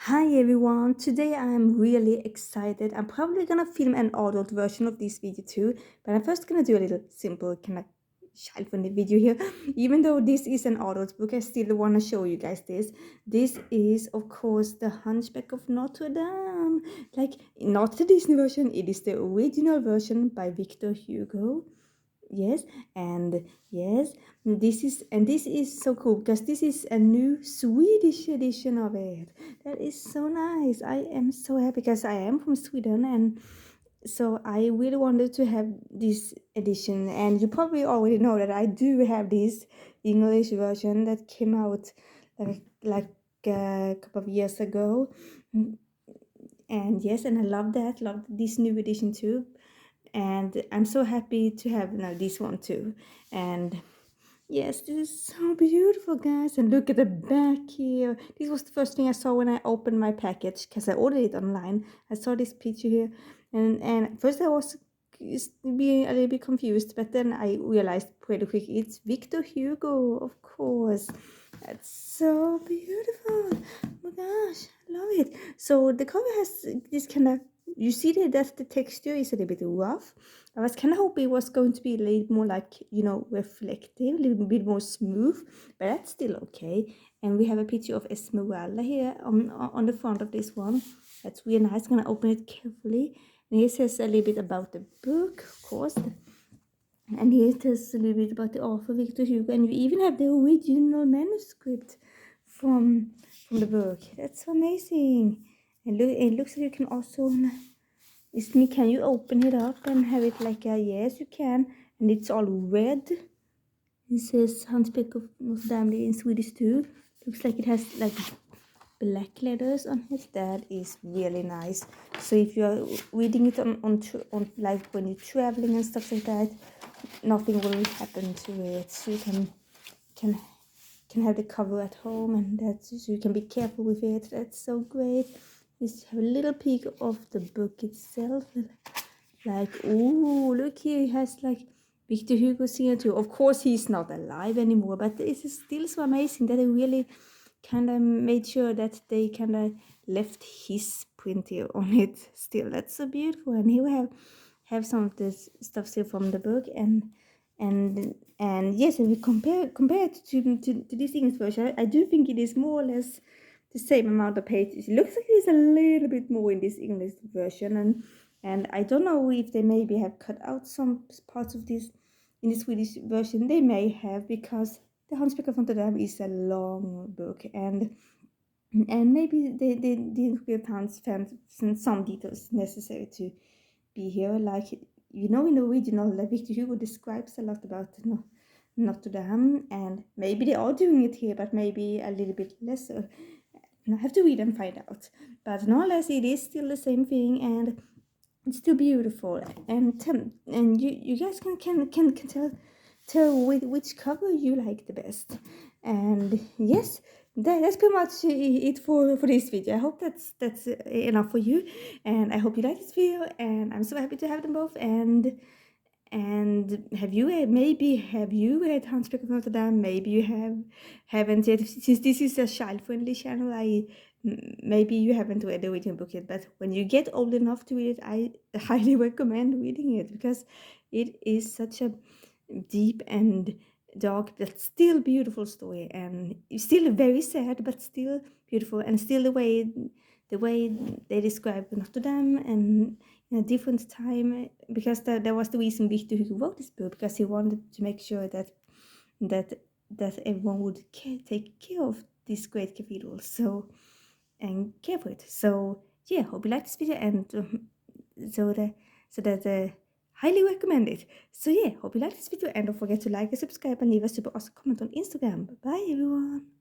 Hi everyone, today I'm really excited. I'm probably gonna film an adult version of this video too, but I'm first gonna do a little simple kind of child-friendly video here. Even though this is an adult book, I still wanna show you guys this. This is, of course, the Hunchback of Notre Dame. Like, not the Disney version, it is the original version by Victor Hugo. Yes, and yes, this is so cool because this is a new Swedish edition of it. That is so nice. I am so happy because I am from Sweden, and so I really wanted to have this edition. And you probably already know that I do have this English version that came out like a couple of years ago. And yes, and I love that. Love this new edition too, and I'm so happy to have now this one too. And yes, this is so beautiful, guys. And look at the back here. This was the first thing I saw when I opened my package because I ordered it online. I saw this picture here, and at first I was being a little bit confused, but then I realized pretty quick it's Victor Hugo, of course. That's so beautiful. Oh my gosh, I love it. So the cover has this kind of, you see that the texture is a little bit rough. I was kind of hoping it was going to be a little more like, reflective, a little bit more smooth, but that's still okay. And we have a picture of Esmeralda here on the front of this one. That's really nice. I'm gonna open it carefully. And here says a little bit about the book, of course. And here it tells a little bit about the author, Victor Hugo. And you even have the original manuscript from the book. That's so amazing. And look, it looks like you can also, can you open it up and have it like a, yes, you can. And it's all red. It says Hunchback of Notre Dame in Swedish too. Looks like it has like black letters on it. That is really nice. So if you're reading it on like when you're traveling and stuff like that, nothing will happen to it. So you can have the cover at home, and that's so you can be careful with it. That's so great. Just have a little peek of the book itself. Like, oh, look here, he has like Victor Hugo signature. Of course, he's not alive anymore, but it is still so amazing that they really kind of made sure that they kind of left his print here on it still. That's so beautiful. And here we have some of this stuff still from the book, and yes, if we compare it to this English version, I do think it is more or less the same amount of pages. It looks like it is a little bit more in this English version, and I don't know if they maybe have cut out some parts of this in the Swedish version. They may have, because the Hunchback of Notre Dame is a long book, and maybe they didn't get some details necessary to be here. Like, in the original, Victor Hugo describes a lot about Notre Dame, and maybe they are doing it here, but maybe a little bit less. So I have to read and find out. But nonetheless, it is still the same thing, and it's still beautiful. And you guys can tell which cover you like the best. And yes, that's pretty much it for this video. I hope that's enough for you, and I hope you like this video, and I'm so happy to have them both. And have you read Hunchback of Notre Dame? Maybe you haven't yet. Since this is a child-friendly channel, maybe you haven't read the original book yet. But when you get old enough to read it, I highly recommend reading it, because it is such a deep and dark but still beautiful story, and it's still very sad but still beautiful, and still the way they describe Notre Dame and in a different time, because that was the reason Victor Hugo wrote this book, because he wanted to make sure that everyone would take care of this great cathedral, and care for it. So yeah, hope you like this video, and highly recommend it. So yeah, hope you like this video, and don't forget to like and subscribe, and leave a super awesome comment on Instagram. Bye everyone.